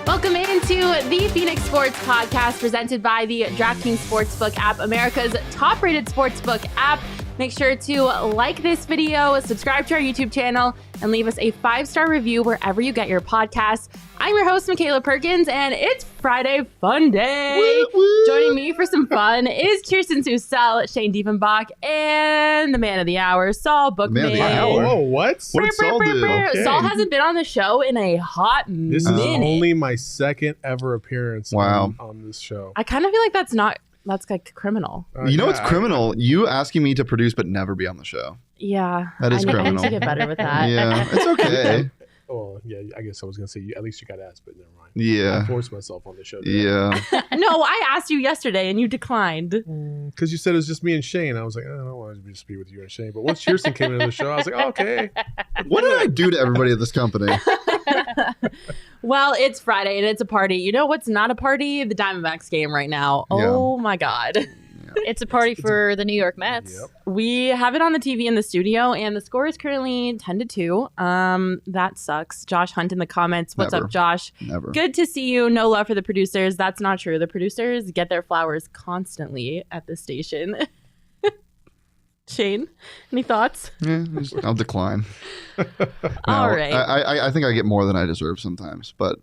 Welcome into the Phoenix Sports Podcast presented by the DraftKings Sportsbook app, America's top-rated sportsbook app. Make sure to like this video, subscribe to our YouTube channel, and leave us a 5-star review wherever you get your podcasts. I'm your host, Michaela Perkins, and it's Friday Fun Day. Woo, woo. Joining me for some fun is Chiersten, Shane Diefenbach, and the man of the hour, Saul Bookman. Man of the hour? Oh, what? What did Saul do? Okay. Saul hasn't been on the show in a hot This minute. is only my second ever appearance Wow. on this show. I kind of feel like that's like criminal. You know what's Yeah, criminal? You asking me to produce but never be on the show. Yeah. That is I need criminal. to get better with that. Yeah, it's okay. Oh, yeah, I guess I was going to say, at least you got to ask, but never mind. Yeah. I forced myself on the show today. Yeah. No, I asked you yesterday and you declined. Because you said it was just me and Shane. I was like, I don't want to just be with you and Shane. But once Chiersten came into the show, I was like, oh, okay. What did I do to everybody at this company? Well, it's Friday and it's a party. You know what's not a party? The Diamondbacks game right now. Yeah. Oh my God. It's a party for the New York Mets. Yep. We have it on the TV in the studio and the score is currently 10-2. That sucks. Josh Hunt in the comments. What's Never. up, Josh? Never. Good to see you. No love for the producers. That's not true. The producers get their flowers constantly at the station. Shane, any thoughts? Yeah, I'll decline. All No, right. I think I get more than I deserve sometimes, but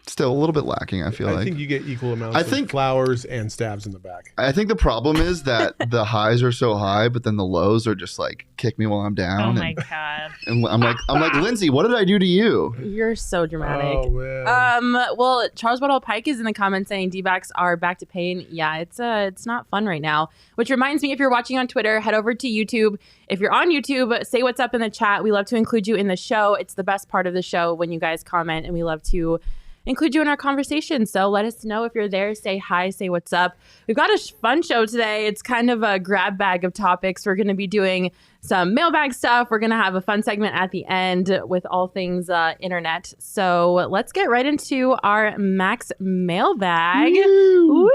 still a little bit lacking, I feel I like. think you get equal amounts I of think- flowers and stabs in the back. I think the problem is that the highs are so high, but then the lows are just like kick me while I'm Oh down. my god. and I'm like, Lindsay, what did I do to you? You're so dramatic. Oh, man. Well, Charles Waddle Pike is in the comments saying D-backs are back to pain. Yeah, it's not fun right now. Which reminds me, if you're watching on Twitter, head over to YouTube. If you're on YouTube, say what's up in the chat. We love to include you in the show. It's the best part of the show when you guys comment, and we love to include you in our conversation. So let us know if you're there. Say hi, say what's up. We've got a fun show today. It's kind of a grab bag of topics. We're going to be doing some mailbag stuff. We're going to have a fun segment at the end with all things internet. So let's get right into our Max mailbag. Woo!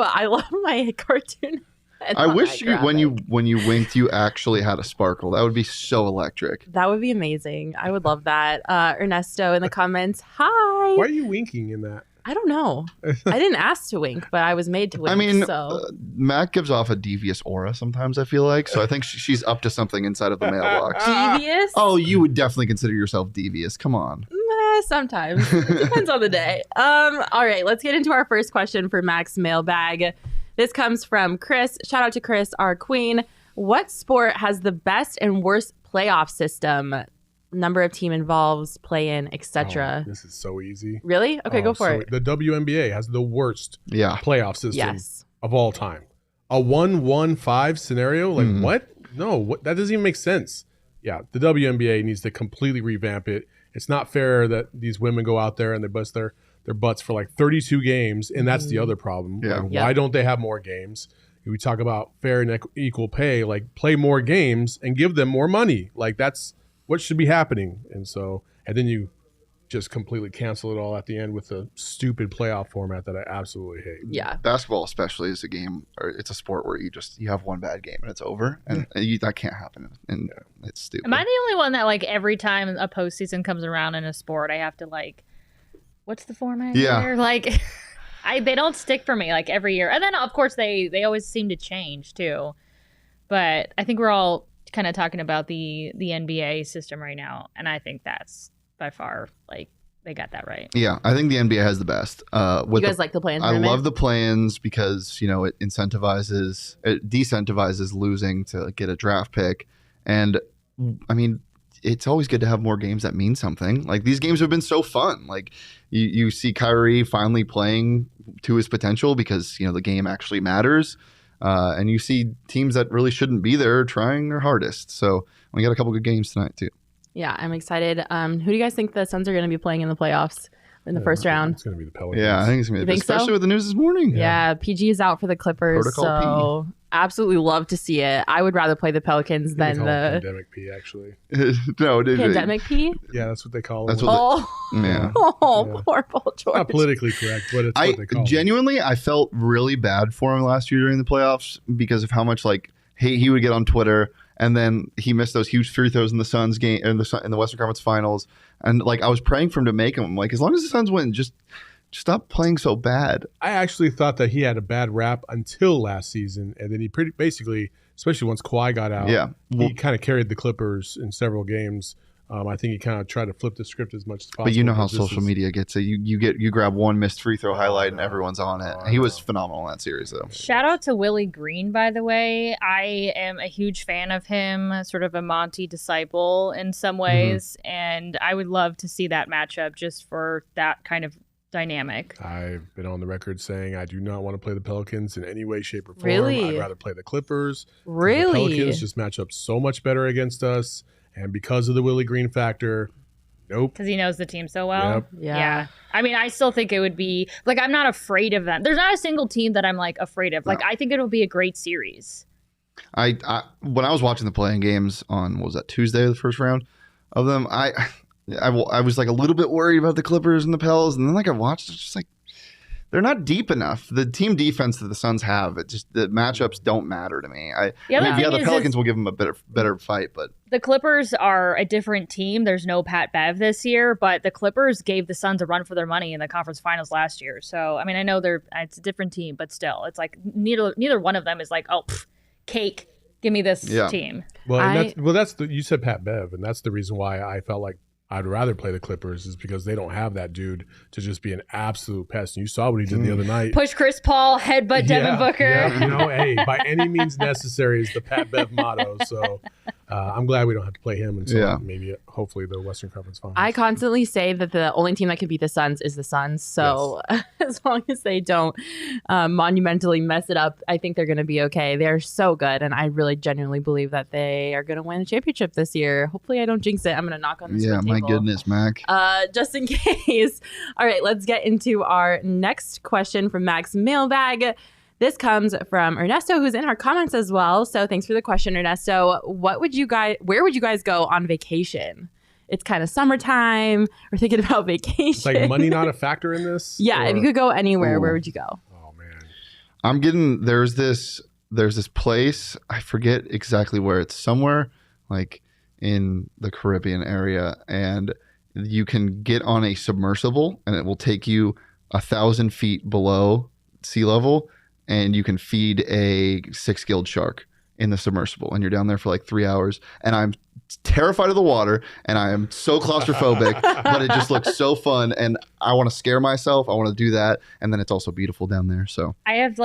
I love my cartoon. I wish you, when you winked, you actually had a sparkle. That would be so electric. That would be amazing. I would love that. Ernesto in the comments. Hi. Why are you winking in that? I don't know. I didn't ask to wink, but I was made to wink. I mean, so. Matt gives off a devious aura sometimes, I feel like. So I think she's up to something inside of the mailbox. Devious? Oh, you would definitely consider yourself devious. Come on. Sometimes. It depends on the day. All right, let's get into our first question for Max Mailbag. This comes from Chris. Shout out to Chris, our queen. What sport has the best and worst playoff system? Number of team involves, play-in, etc. Oh, this is so easy. Really? Okay, go for so it. The WNBA has the worst Yeah. playoff system Yes. of all time. A 1-1-5 scenario? Like, Mhm. what? No, that doesn't even make sense. Yeah, the WNBA needs to completely revamp it. It's not fair that these women go out there and they bust their butts for like 32 games, and that's the other problem. Yeah. Like, Yeah. why don't they have more games? We talk about fair and equal pay, like play more games and give them more money. Like that's what should be happening. And then you just completely cancel it all at the end with a stupid playoff format that I absolutely hate. Yeah. Basketball especially is a game, or it's a sport where you have one bad game and it's over, and that can't happen, and it's stupid. Am I the only one that like every time a postseason comes around in a sport, I have to like, what's the format? Yeah. here? Like, they don't stick for me like every year, and then of course they always seem to change too. But I think we're all kind of talking about the NBA system right now, and I think that's by far like they got that right. Yeah, I think the NBA has the best. You guys like the play-in I tournament? love the play-ins because it decentivizes losing to get a draft pick, and I mean, it's always good to have more games that mean something. Like these games have been so fun. Like you see Kyrie finally playing to his potential because the game actually matters, and you see teams that really shouldn't be there trying their hardest. So we got a couple good games tonight too. Yeah, I'm excited. Who do you guys think the Suns are going to be playing in the playoffs in the first round? It's going to be the Pelicans. Yeah, I think it's going to be, especially so? with the news this morning. Yeah, PG is out for the Clippers, Protocol so absolutely love to see it. I would rather play the Pelicans than the Pandemic P, actually. No, Pandemic P. Yeah, that's what they call That's it. what Yeah. Poor Paul George. Not politically correct, but it's what they call genuinely, I felt really bad for him last year during the playoffs because of how much hate he would get on Twitter, and then he missed those huge free throws in the Suns game in the Western Conference Finals, and I was praying for him to make them. I'm like, as long as the Suns win, just stop playing so bad. I actually thought that he had a bad rap until last season, and then he basically, especially once Kawhi got out, he kind of carried the Clippers in several games. I think he kind of tried to flip the script as much as possible. But you know how social media gets it. You grab one missed free throw highlight and everyone's on it. He was phenomenal in that series, though. Shout out to Willie Green, by the way. I am a huge fan of him, sort of a Monty disciple in some ways, and I would love to see that matchup just for that kind of dynamic. I've been on the record saying I do not want to play the Pelicans in any way, shape, or form. Really? I'd rather play the Clippers. Really? The Pelicans just match up so much better against us. And because of the Willie Green factor, nope. Because he knows the team so well. Yep. Yeah. I mean, I still think it would be I'm not afraid of them. There's not a single team that I'm afraid of. I think it'll be a great series. I when I was watching the playing games on, what was that, Tuesday, the first round of them, I was a little bit worried about the Clippers and the Pels, and then I watched, it's just they're not deep enough. The team defense that the Suns have, the matchups don't matter to me. The Pelicans will give them a better fight, but the Clippers are a different team. There's no Pat Bev this year, but the Clippers gave the Suns a run for their money in the conference finals last year. So I mean, I know it's a different team, but still, it's neither one of them is cake. Give me this team. Well, you said Pat Bev, and that's the reason why I felt like I'd rather play the Clippers is because they don't have that dude to just be an absolute pest. And you saw what he did the other night. Push Chris Paul, headbutt Devin Booker. Yeah, hey, by any means necessary is the Pat Bev motto. So I'm glad we don't have to play him until hopefully the Western Conference Finals. I constantly say that the only team that can beat the Suns is the Suns. So as long as they don't monumentally mess it up, I think they're going to be okay. They're so good. And I really genuinely believe that they are going to win a championship this year. Hopefully I don't jinx it. I'm going to knock on this table. My goodness, Mac. Just in case. All right, let's get into our next question from Mac's Mailbag. This comes from Ernesto, who's in our comments as well. So thanks for the question, Ernesto. Where would you guys go on vacation? It's kind of summertime. We're thinking about vacation. It's money not a factor in this? Yeah, if you could go anywhere, where would you go? Oh man. I'm getting there's this place, I forget exactly where, it's somewhere in the Caribbean area, and you can get on a submersible and it will take you 1,000 feet below sea level, and you can feed a 6-gilled shark in the submersible, and you're down there for 3 hours. And I'm terrified of the water, and I am so claustrophobic, but it just looks so fun, and I want to scare myself. I want to do that, and then it's also beautiful down there. So I have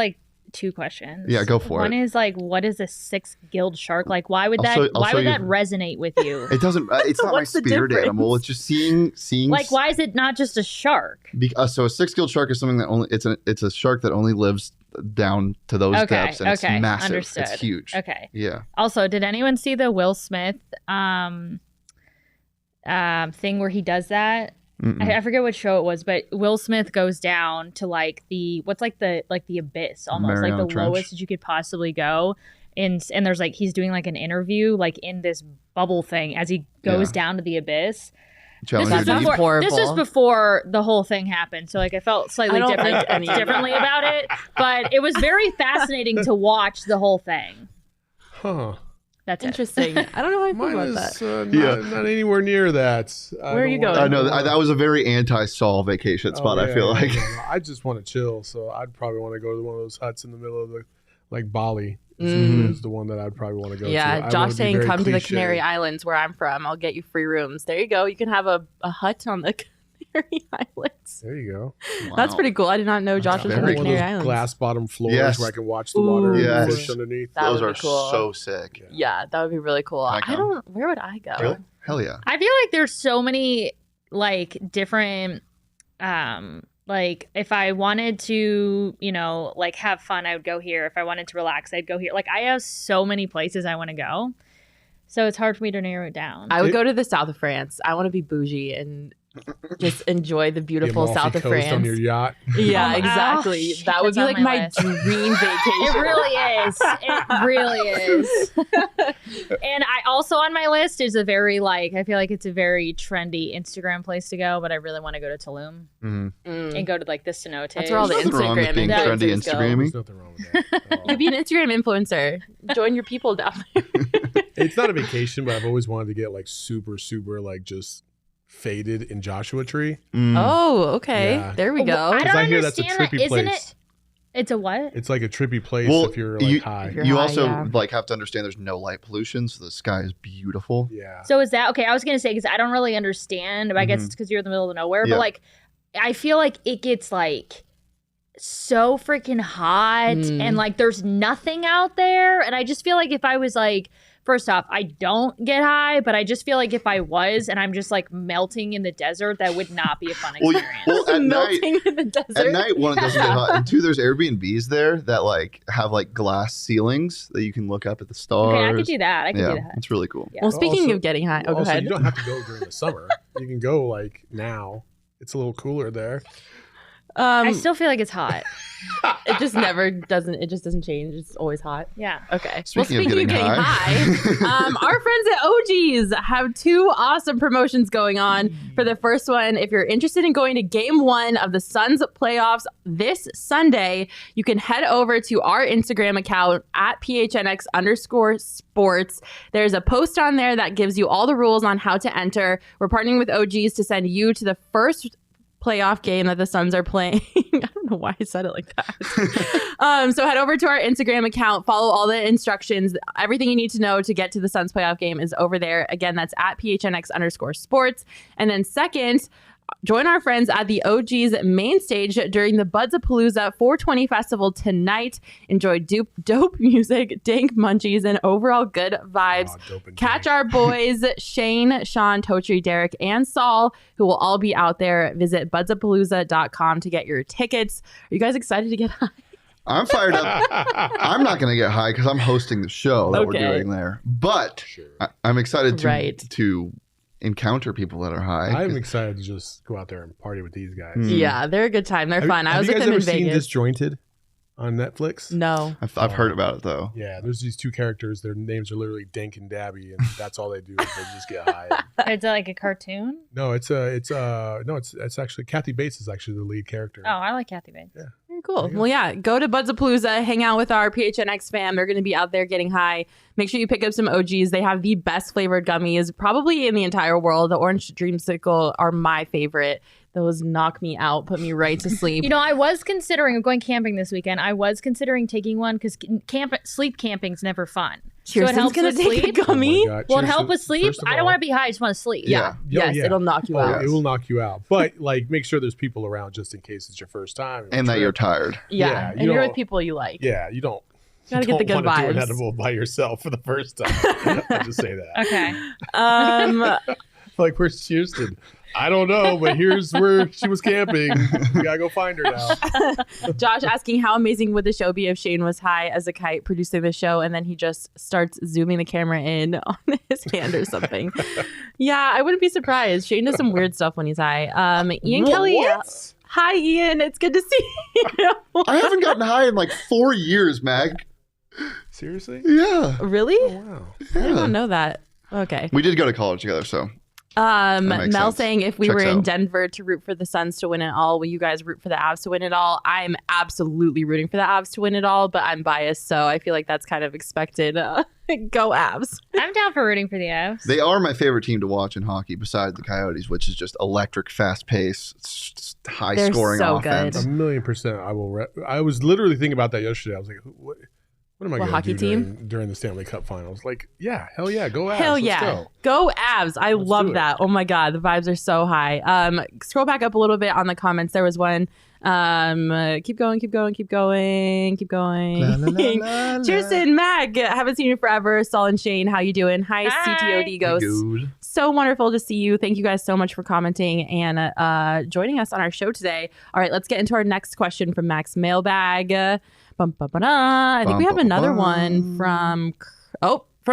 2 questions. Yeah, go for it. One is what is a 6-gilled shark? Why would that resonate with you? It doesn't. It's not my spirit animal. It's just seeing. Why is it not just a shark? So a 6-gilled shark is something that it's a shark that only lives down to those depths, and it's massive. Understood. It's huge. Okay. Yeah. Also, did anyone see the Will Smith thing where he does that? I forget what show it was, but Will Smith goes down to the abyss, almost Mariana the Trench. lowest that you could possibly go. And there's he's doing an interview in this bubble thing as he goes down to the abyss. This was before the whole thing happened, so I felt slightly differently about it. But it was very fascinating to watch the whole thing. Huh. That's interesting. I don't know how I feel about that. Not anywhere near that. Where are you going? I know that was a very anti-Saul vacation spot. I feel like I just want to chill, so I'd probably want to go to one of those huts in the middle of Bali. Is the one that I'd probably want to go to. Yeah, Josh saying come to the Canary Islands where I'm from. I'll get you free rooms. There you go. You can have a hut on the Canary Islands. There you go. Wow. That's pretty cool. I did not know Josh was from the Canary Islands. Glass bottom floors where I can watch the water and fish underneath. Those are cool. So sick. Yeah, that would be really cool. Where would I go? Really? Hell yeah. I feel like there's so many different Like if I wanted to, you know, like have fun, I would go here. If I wanted to relax, I'd go here. Like I have so many places I want to go. So it's hard for me to narrow it down. I would go to the south of France. I want to be bougie and just enjoy the beautiful south of France. On your yacht. Yeah, exactly. Shit, that would that's be on like my my list. dream vacation. It really is. It really is. And I also on my list is a very like I feel like it's a very trendy Instagram place to go, but I really want to go to Tulum and go to like the cenotes. That's where all the There's nothing wrong with Instagram being influencers trendy go. Instagramming. There's nothing wrong with that. at all. You'd be an Instagram influencer. Join your people down there. It's not a vacation, but I've always wanted to get like super, super like just faded in Joshua Tree. Oh, okay. Yeah. There we go. I don't I hear that's a understand that. trippy Isn't place. it? It's a what? It's like a trippy place Well, if you're like high. you're You high, also yeah. like have to understand there's no light pollution, so the sky is beautiful. Yeah. So is that okay? I was gonna say because I don't really understand, but I guess it's because you're in the middle of nowhere. Yeah. But like, I feel like it gets like so freaking hot, and like there's nothing out there, and I just feel like if I was like, first off, I don't get high, but I just feel like if I was, and I'm just like melting in the desert, that would not be a fun Well, experience. well, at night, Melting in the desert. at night, one, it doesn't get hot, and two, there's Airbnbs there that like have like glass ceilings that you can look up at the stars. Okay, I could do that. I could yeah, do that. it's really cool. Yeah. Well, speaking Also- of getting high, go also, ahead. you don't have to go during the summer. You can go like now. It's a little cooler there. I still feel like it's hot. It just never doesn't. It just doesn't change. It's always hot. Yeah. Okay. Speaking of getting high. Our friends at OG's have two awesome promotions going on. For the first one, if you're interested in going to Game 1 of the Suns playoffs this Sunday, you can head over to our Instagram account at PHNX_sports. There's a post on there that gives you all the rules on how to enter. We're partnering with OG's to send you to the first playoff game that the Suns are playing. I don't know why I said it like that. So head over to our Instagram account, follow all the instructions. Everything you need to know to get to the Suns playoff game is over there. Again, that's at PHNX_sports. And then second, join our friends at the OG's main stage during the Buds-a-Palooza 420 Festival tonight. Enjoy dope music, dank munchies, and overall good vibes. Oh, dope and Catch dank. our boys, Shane, Sean, Totri, Derek, and Saul, who will all be out there. Visit budsapalooza.com to get your tickets. Are you guys excited to get high? I'm fired up. I'm not going to get high because I'm hosting the show that Okay. we're doing there. But Sure. I'm excited to Right. to encounter people that are high. I'm excited to just go out there and party with these guys. Yeah, they're a good time. They're fun. I was have with you them guys in ever seen Vegas. Disjointed on Netflix? No. I've heard about it though. Yeah, there's these two characters. Their names are literally Dank and Dabby, and that's all they do is they just get high. It's like a cartoon. No, it's actually Kathy Bates is actually the lead character. Oh, I like Kathy Bates. Yeah. Very cool. Well, yeah, go to Buds-a-Palooza, hang out with our PHNX fam. They're going to be out there getting high. Make sure you pick up some OGs. They have the best flavored gummies probably in the entire world. The orange dreamsicle are my favorite. Those knock me out, put me right to sleep. You know, I was considering going camping this weekend. I was considering taking one because sleep camping's never fun. So it Chiersten's helps gonna with take sleep. a gummy. Oh my God. Will it Chiersten, help with sleep? first of I don't all- want to be high. I just want to sleep. Yeah. Yes, yeah. it'll knock you out. It will knock you out. But like, make sure there's people around just in case it's your first time. And that you're tired. Yeah, Yeah, and you you're don't- with people you like. Yeah, you don't. Gotta you get the don't good wanna do an vibes. edible by yourself for the first time. I just say that. Okay. Like, where's Chiersten? I don't know, but here's where she was camping. We gotta go find her now. Josh asking how amazing would the show be if Shane was high as a kite producing the show, and then he just starts zooming the camera in on his hand or something. Yeah, I wouldn't be surprised. Shane does some weird stuff when he's high. Ian Kelly. What? Hi, Ian. It's good to see you. I haven't gotten high in like 4 years, Mag. Seriously? Yeah. Really? Oh, wow. I did not know that. Okay. We did go to college together, so makes Mel sense. saying if we Checks were in out. Denver to root for the Suns to win it all, will you guys root for the Avs to win it all? I'm absolutely rooting for the Avs to win it all, but I'm biased, so I feel like that's kind of expected. Go Avs. I'm down for rooting for the Avs. they are my favorite team to watch in hockey besides the Coyotes, which is just electric, fast pace, high They're scoring so offense. good. 1,000,000%. I will. I was literally thinking about that yesterday. I was like, what am I What going hockey to do team? during the Stanley Cup Finals? Like, yeah, hell yeah, go Avs. Hell Let's yeah. go. Go Avs. I Let's love do it. that. Oh my God. The vibes are so high. Scroll back up a little bit on the comments. There was one Keep going. La, la, la, la, la. Chiersten, Mag, haven't seen you forever. Saul and Shane, how you doing? Hi. CTOD Ghost. Good. So wonderful to see you. Thank you guys so much for commenting and joining us on our show today. All right, let's get into our next question from Max Mailbag. I think we have another one from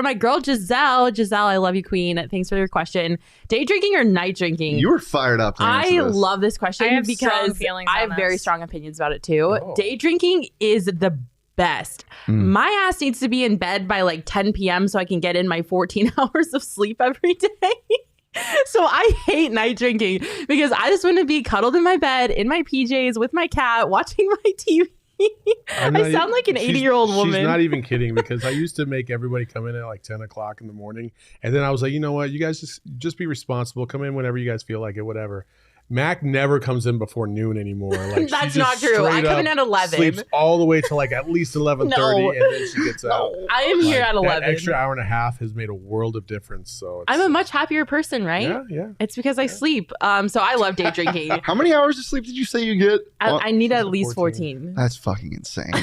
my girl Giselle. Giselle, I love you, queen. Thanks for your question. Day drinking or night drinking? You were fired up to answer I this. love this question I have strong because feelings I on have very this. strong opinions about it too. Oh. Day drinking is the best. My ass needs to be in bed by like 10 p.m. so I can get in my 14 hours of sleep every day. So I hate night drinking because I just want to be cuddled in my bed in my PJs with my cat watching my TV. I sound like an 80-year-old woman. She's not even kidding because I used to make everybody come in at like 10 o'clock in the morning. And then I was like, you know what? You guys just be responsible. Come in whenever you guys feel like it, whatever. Mac never comes in before noon anymore. Like That's she not just true. I straight come in up at 11. Sleeps all the way till like at least 11:30, No. and then she gets out. I am here at 11. That extra hour and a half has made a world of difference. So I'm a much happier person, right? yeah. It's because I sleep. So I love day drinking. How many hours of sleep did you say you get? I need at She's least 14. 14. That's fucking insane.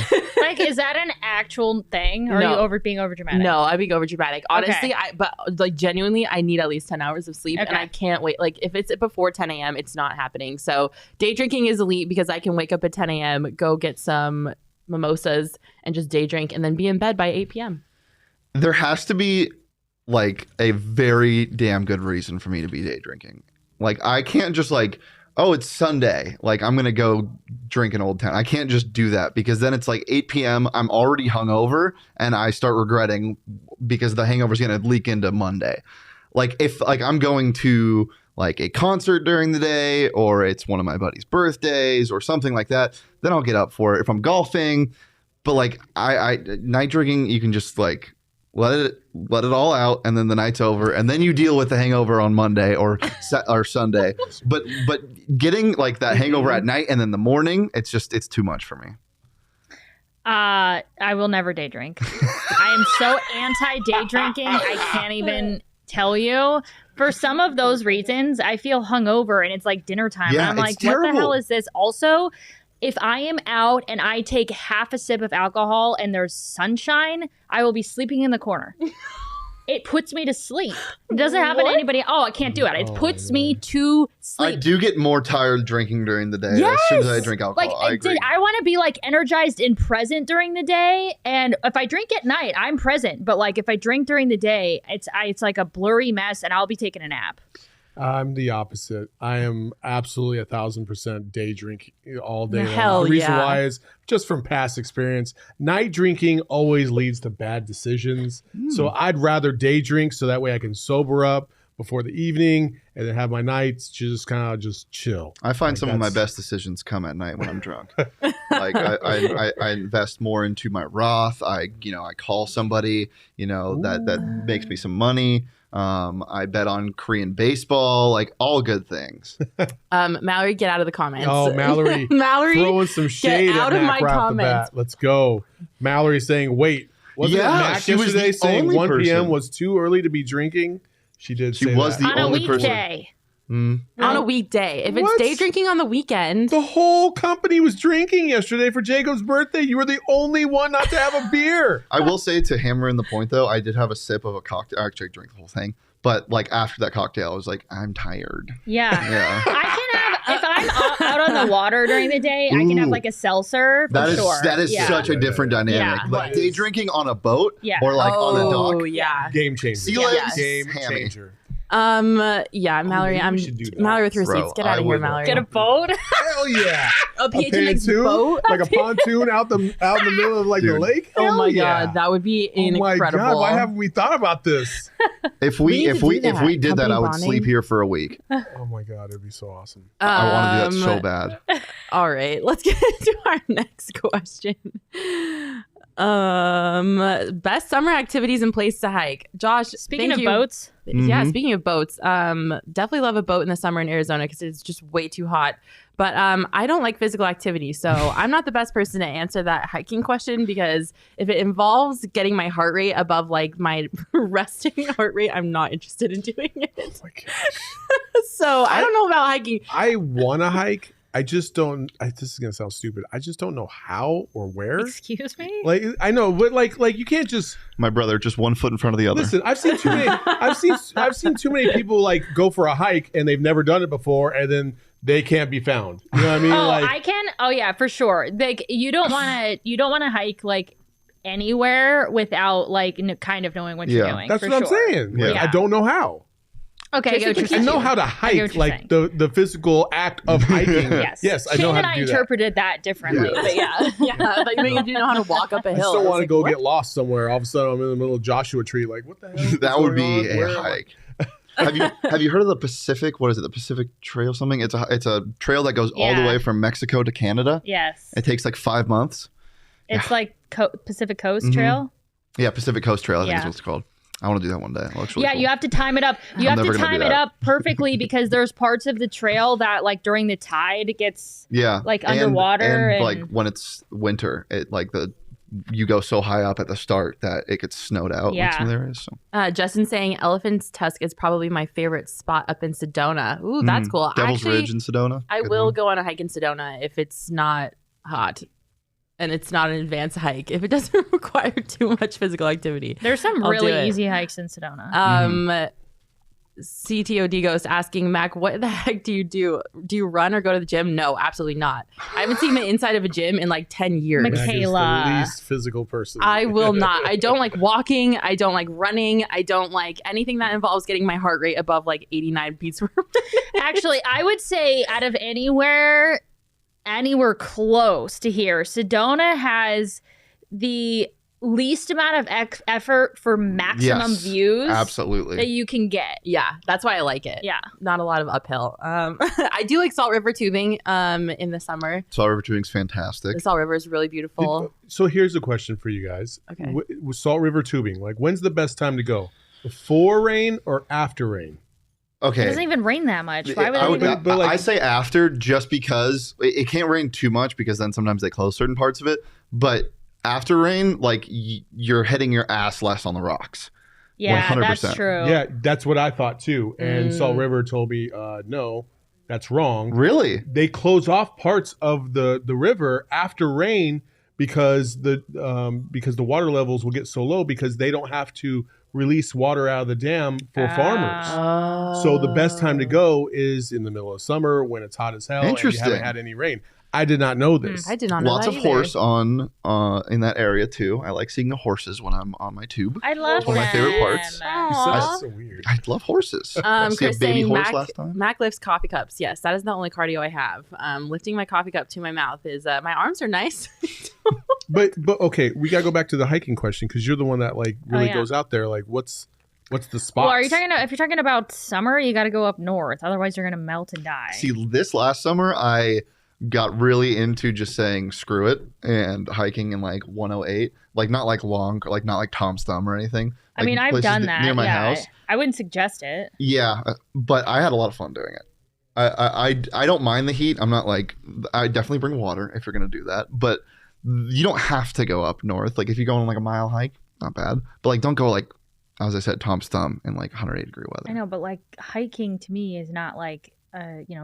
Like, is that an actual thing? Or No. are you being over dramatic? No, I'd be over dramatic. Honestly, Okay. but like genuinely, I need at least 10 hours of sleep and Okay. I can't wait. Like if it's before 10 a.m., it's not happening. So day drinking is elite because I can wake up at 10 a.m., go get some mimosas and just day drink and then be in bed by 8 p.m. There has to be like a very damn good reason for me to be day drinking. Like I can't just like, oh, it's Sunday. Like I'm going to go drink in Old Town. I can't just do that because then it's like 8 p.m. I'm already hungover and I start regretting because the hangover is going to leak into Monday. Like if like I'm going to like a concert during the day or it's one of my buddy's birthdays or something like that, then I'll get up for it. If I'm golfing, but like I night drinking, you can just like let it all out and then the night's over and then you deal with the hangover on Monday or Sunday. But getting like that hangover at night and then the morning, it's too much for me. I will never day drink. I am so anti day drinking. I can't even tell you. For some of those reasons, I feel hungover and it's like dinner time. Yeah, and I'm it's like, what the terrible. hell is this? Also, if I am out and I take half a sip of alcohol and there's sunshine, I will be sleeping in the corner. It puts me to sleep. It doesn't happen to anybody. Oh, I can't do it. It puts me to sleep. I do get more tired drinking during the day as soon as I drink alcohol. I agree. I want to be like energized and present during the day. And if I drink at night, I'm present. But like if I drink during the day, it's like a blurry mess and I'll be taking a nap. I'm the opposite. I am absolutely 1,000% day drink all day long. Hell The reason yeah. why is just from past experience. Night drinking always leads to bad decisions. So I'd rather day drink so that way I can sober up before the evening and then have my nights just kind of just chill. I find Like, some of my that's- best decisions come at night when I'm drunk. Like I invest more into my Roth. I call somebody, that makes me some money. I bet on Korean baseball, like all good things. Mallory, get out of the comments. Oh, Mallory. Mallory, Throwing some shade out at of Mac my right off the comments. bat. Let's go. Mallory saying, wait, wasn't Yeah, it Mac she was yesterday the saying only 1 p.m. person. was too early to be drinking? She did She say was that. the On a only person. weekday. on a weekday. If it's What? day drinking on the weekend, The whole company was drinking yesterday for Jacob's birthday. You were the only one not to have a beer. I will say to hammer in the point though, I did have a sip of a cocktail. Actually, I drank the whole thing. But like after that cocktail, I was like, I'm tired. Yeah. Yeah. I can have, if I'm out on the water during the day, I can have Ooh. like a seltzer for That is sure. that is Yeah. such a different dynamic. Yeah. Like day drinking on a boat Yeah. or like on a oh dock. yeah. Game changer. Sea legs, Game hammy. changer. Yeah, Mallory, maybe we I'm should do that. Mallory with receipts. Bro, Get out I of here, would- Mallory. Get a boat. Hell yeah. a PHNX pontoon, boat. like a pontoon out in the middle of like the Dude. lake. Oh Hell my yeah. god, that would be incredible. Oh my god, why haven't we thought about this? If We we need to if do we that. if we did that, Company I would bonding. sleep here for a week. Oh my god, it'd be so awesome. I want to do that so bad. All right, let's get into our next question. Best summer activities and place to hike. Josh, Speaking thank of you. boats, Yeah, Mhm. speaking of boats, definitely love a boat in the summer in Arizona because it's just way too hot. But I don't like physical activity, so I'm not the best person to answer that hiking question because if it involves getting my heart rate above like my resting heart rate, I'm not interested in doing it. Oh my gosh. So I don't know about hiking. I want to hike, I just don't. This is gonna sound stupid. I just don't know how or where. Excuse me. Like I know, but like you can't just. My brother, just one foot in front of the other. Listen, I've seen too many. I've seen too many people like go for a hike and they've never done it before, and then they can't be found. You know what I mean? Oh, like, I can. Oh yeah, for sure. Like you don't want to hike like anywhere without like kind of knowing what you're doing. that's for what sure. I'm saying. Like, Yeah. I don't know how. Okay, I get what you're I saying. know how to hike, like the physical act of hiking. Yes, I know Shane how and to I do that. interpreted that differently. But yeah. Like maybe you know how to walk up a I hill. still want to It's go like, get lost somewhere. All of a sudden, I'm in the middle of Joshua Tree. Like, what the hell? is That would going be on? a Where am I? hike. Have you heard of the Pacific? What is it? The Pacific Trail something? It's a trail that goes all the way from Mexico to Canada. Yes. It takes like 5 months. It's like Pacific Coast Trail. Yeah, Pacific Coast Trail, I think is what it's called. I want to do that one day. It looks really cool. You have to time it up. You have to time it up perfectly because there's parts of the trail that like during the tide it gets like underwater and like when it's winter, it like you go so high up at the start that it gets snowed out in some areas. So. Justin's saying Elephant's Tusk is probably my favorite spot up in Sedona. Ooh, that's cool. Devil's Ridge in Sedona. I will go on a hike in Sedona if it's not hot. And it's not an advanced hike if it doesn't require too much physical activity. There's some really easy hikes in Sedona. CTOD Ghost asking Mac, what the heck do you do? Do you run or go to the gym? No, absolutely not. I haven't seen the inside of a gym in like 10 years. Michaela. The least physical person. I will not. I don't like walking. I don't like running. I don't like anything that involves getting my heart rate above like 89 beats per minute. Actually, I would say out of anywhere close to here, Sedona has the least amount of effort for maximum views absolutely that you can get. Yeah, that's why I like it. Yeah, not a lot of uphill. I do like Salt River tubing in the summer. Salt River tubing is fantastic. The Salt River is really beautiful. So here's a question for you guys. Okay. With Salt River tubing, like when's the best time to go? Before rain or after rain? Okay. It doesn't even rain that much. Why would I say after, just because it can't rain too much because then sometimes they close certain parts of it. But after rain, like you're hitting your ass less on the rocks. Yeah, 100%. that's true. Yeah, that's what I thought too. And Salt River told me, no, that's wrong. Really? They close off parts of the river after rain because the water levels will get so low because they don't have to release water out of the dam for farmers. So the best time to go is in the middle of summer when it's hot as hell and you haven't had any rain. I did not know this. I did not know Lots that of either. horse on in that area too. I like seeing the horses when I'm on my tube. I love one of my favorite parts. That's so weird. I love horses. See a Chris baby saying horse last time. Mac lifts coffee cups. Yes, that is the only cardio I have. Lifting my coffee cup to my mouth is my arms are nice. But okay, we gotta go back to the hiking question because you're the one that like really goes out there. Like, what's the spot? Well, if you're talking about summer, you got to go up north. Otherwise, you're gonna melt and die. See, this last summer I got really into just saying screw it and hiking in like 108, like not like long, like not like Tom's Thumb or anything. I mean, I've done that near my house. I wouldn't suggest it. Yeah, but I had a lot of fun doing it. I don't mind the heat. I'm not like, I definitely bring water if you're gonna do that, but you don't have to go up north. Like if you go on like a mile hike, not bad. But like don't go like, as I said, Tom's Thumb in like 108-degree weather. I know, but like hiking to me is not like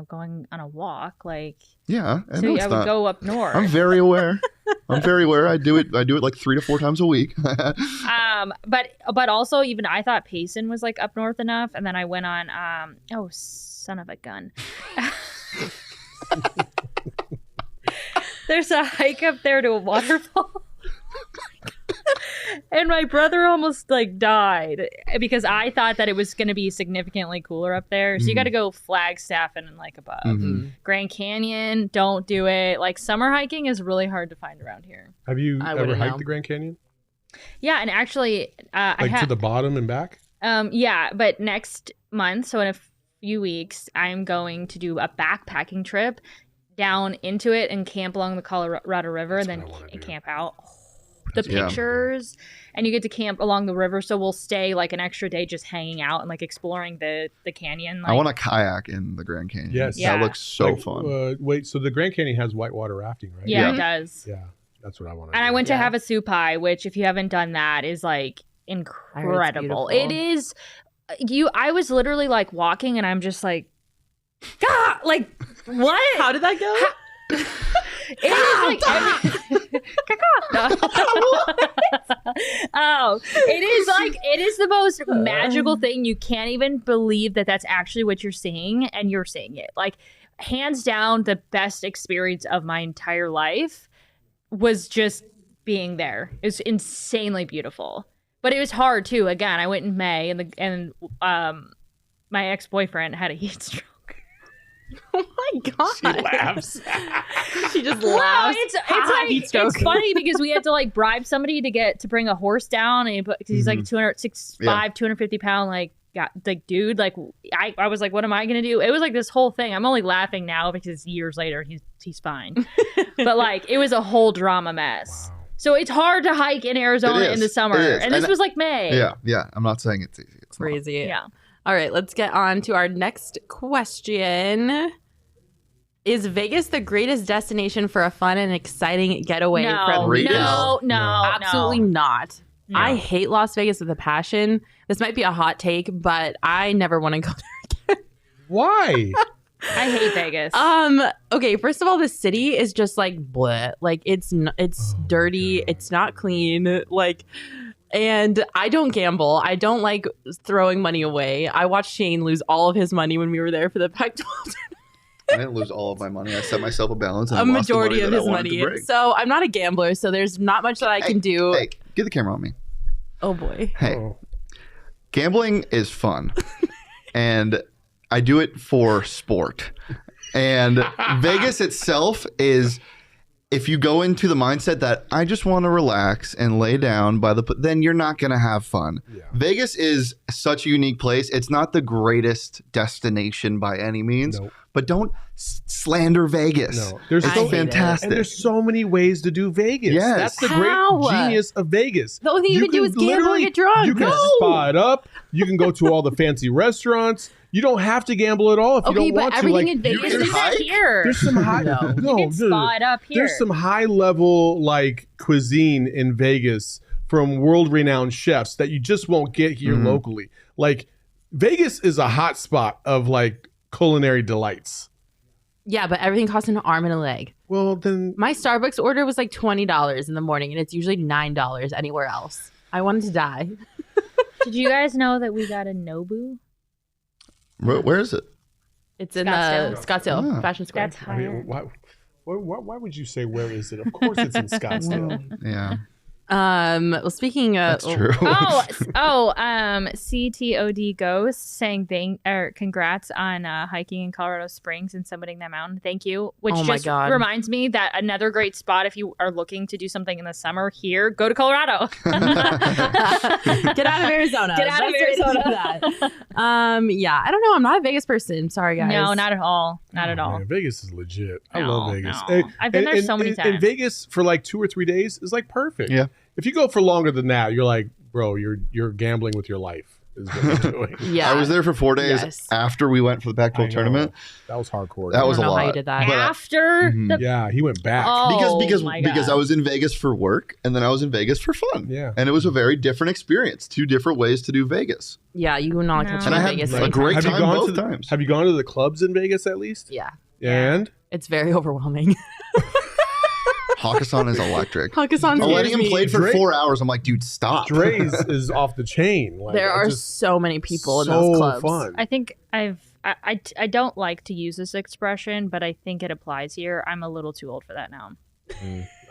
going on a walk. Like yeah, I would go up north. I'm very aware. I do it like 3 to 4 times a week. But also even I thought Payson was like up north enough, and then I went on oh son of a gun. There's a hike up there to a waterfall. And my brother almost like died because I thought that it was going to be significantly cooler up there. So you got to go Flagstaff and like above. Grand Canyon, don't do it. Like summer hiking is really hard to find around here. Have you ever hiked the Grand Canyon? Yeah, and actually, to the bottom and back. Yeah, but next month, so in a few weeks, I'm going to do a backpacking trip down into it and camp along the Colorado River, and then camp out. The pictures, and you get to camp along the river. So we'll stay like an extra day just hanging out and like exploring the canyon. Like, I want a kayak in the Grand Canyon. Yes, that looks so fun. Wait, so the Grand Canyon has whitewater rafting, right? Yeah, it does. Yeah, that's what I want. And I went to Havasupai, which if you haven't done that is like incredible. It is. I was literally like walking, and I'm just like, God, like what? How did that go? It is like oh, it is the most magical thing. You can't even believe that that's actually what you're seeing, and you're seeing it. Like, hands down, the best experience of my entire life was just being there. It was insanely beautiful, but it was hard too. Again, I went in May, and my ex-boyfriend had a heat stroke. Oh my god! She laughs. She just laughs. It's funny because we had to like bribe somebody to bring a horse down, and because he's like 250 pound like dude. Like I was like, what am I gonna do? It was like this whole thing. I'm only laughing now because years later he's fine, but like it was a whole drama mess. Wow. So it's hard to hike in Arizona in the summer, and this was like May. Yeah. I'm not saying it's easy. It's crazy. Not. Yeah. All right, let's get on to our next question. Is Vegas the greatest destination for a fun and exciting getaway from Vegas? No. Absolutely not. No. I hate Las Vegas with a passion. This might be a hot take, but I never want to go there again. Why? I hate Vegas. Okay, first of all, the city is just like bleh. Like it's dirty, it's not clean, like, and I don't gamble. I don't like throwing money away. I watched Shane lose all of his money when we were there for the Pac-12. I didn't lose all of my money. I set myself a balance and a lost the majority of that his money. So I'm not a gambler, so there's not much that I can do. Hey, get the camera on me. Oh boy. Hey, gambling is fun. And I do it for sport. And Vegas itself is, if you go into the mindset that I just want to relax and lay down then you're not going to have fun. Yeah. Vegas is such a unique place. It's not the greatest destination by any means, but don't slander Vegas. No, it's fantastic. And there's so many ways to do Vegas. Yes. That's the great genius of Vegas. The only thing you can do is gamble and get drunk. You can spa it up. You can go to all the fancy restaurants. You don't have to gamble at all if you don't want to. Everything in Vegas is here. There's some high. You can spa it up here. There's some high level like cuisine in Vegas from world renowned chefs that you just won't get here locally. Like Vegas is a hot spot of like culinary delights. Yeah, but everything costs an arm and a leg. Well, then my Starbucks order was like $20 in the morning, and it's usually $9 anywhere else. I wanted to die. Did you guys know that we got a Nobu? Where is it? It's in Scottsdale Fashion Square. That's higher. Why would you say where is it? Of course it's in Scottsdale. Yeah. Well, speaking of that's true. CTOD Ghost saying congrats on hiking in Colorado Springs and summiting that mountain. Thank you. Which reminds me that another great spot if you are looking to do something in the summer here, go to Colorado. Get out of Arizona. Get out of Arizona. Yeah, I don't know. I'm not a Vegas person. Sorry, guys. No, not at all. Not at all. Man, Vegas is legit. I love Vegas. No. I've been there so many times. And Vegas for like 2 or 3 days is like perfect. Yeah. If you go for longer than that, you're like, bro, you're gambling with your life. Is what you're doing. Yeah. I was there for 4 days after we went for the Pac-12 tournament. That was hardcore. That was a lot. How you did that. After yeah, he went back. Because I was in Vegas for work and then I was in Vegas for fun. Yeah. And it was a very different experience. 2 different ways to do Vegas. Yeah, you will not catch me and in I Vegas. had a great time both times. Have you gone to the clubs in Vegas at least? Yeah. And? It's very overwhelming. Hakkasan is electric. Hakkasan letting him play for 4 hours. I'm like, dude, stop. Dre's is off the chain. Like, there are so many people in so those clubs. Fun. I think I don't like to use this expression, but I think it applies here. I'm a little too old for that now.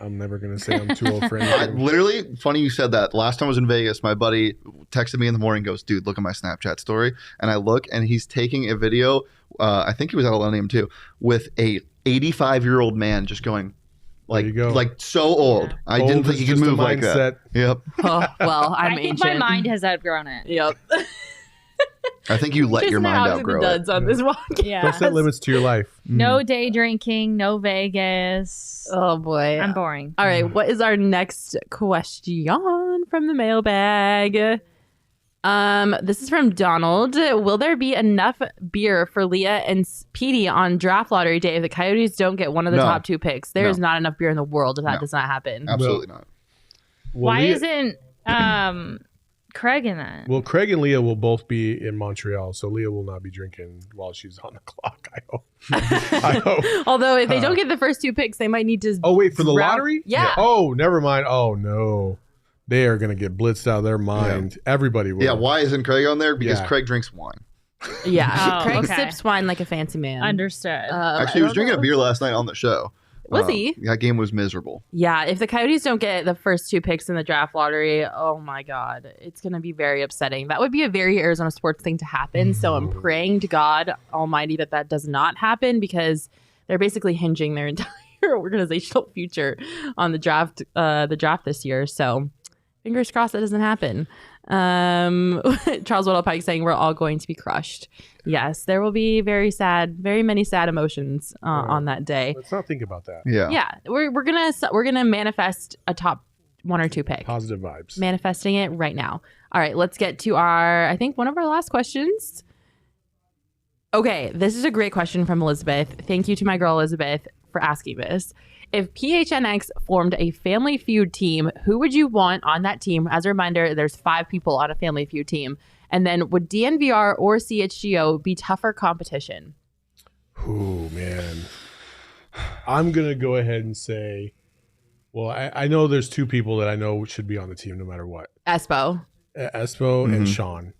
I'm never going to say I'm too old for anything. Literally, funny you said that. Last time I was in Vegas, my buddy texted me in the morning, goes, dude, look at my Snapchat story. And I look, and he's taking a video, I think he was at Millennium too, with a 85-year-old man just going, like so old. Yeah. I didn't think he could move like that. Yep. Oh, well, I think my mind has outgrown it. Yep. I think you let your mind outgrow it. On this walk. Yeah. Don't set limits to your life. No day drinking, no Vegas. Oh boy. I'm boring. All right. What is our next question from the mailbag? This is from Donald. Will there be enough beer for Leah and Petey on draft lottery day if the Coyotes don't get one of the top 2 picks? There is not enough beer in the world if that does not happen. Absolutely not. Well, Why isn't Craig in that? Well, Craig and Leah will both be in Montreal, so Leah will not be drinking while she's on the clock. I hope. I hope. Although if they don't get the first 2 picks, they might need to. Oh wait, for the round- lottery? Yeah. Oh, never mind. Oh no, they are gonna get blitzed out of their mind. Everybody will. Yeah, why isn't Craig on there? Because Yeah. Craig drinks wine. Yeah. Oh, Craig okay. sips wine like a fancy man. Understood. Actually, he was drinking a beer last night on the show. Was he? That game was miserable. Yeah, if the Coyotes don't get the first 2 picks in the draft lottery, oh my God, it's going to be very upsetting. That would be a very Arizona sports thing to happen. So I'm praying to God Almighty that does not happen, because they're basically hinging their entire organizational future on the draft this year. So fingers crossed that doesn't happen. Charles Waddell Pike saying we're all going to be crushed. Yes, there will be very many sad emotions on that day. Let's not think about that. Yeah. Yeah, we're gonna manifest a top 1 or 2 pick. Positive vibes. Manifesting it right now. All right, let's get to I think one of our last questions. Okay, this is a great question from Elizabeth. Thank you to my girl Elizabeth for asking this. If PHNX formed a Family Feud team, who would you want on that team? As a reminder, there's 5 people on a Family Feud team. And then would DNVR or CHGO be tougher competition? Oh man, I'm gonna go ahead and say, well, I know there's 2 people that I know should be on the team no matter what. Espo. Espo and Sean.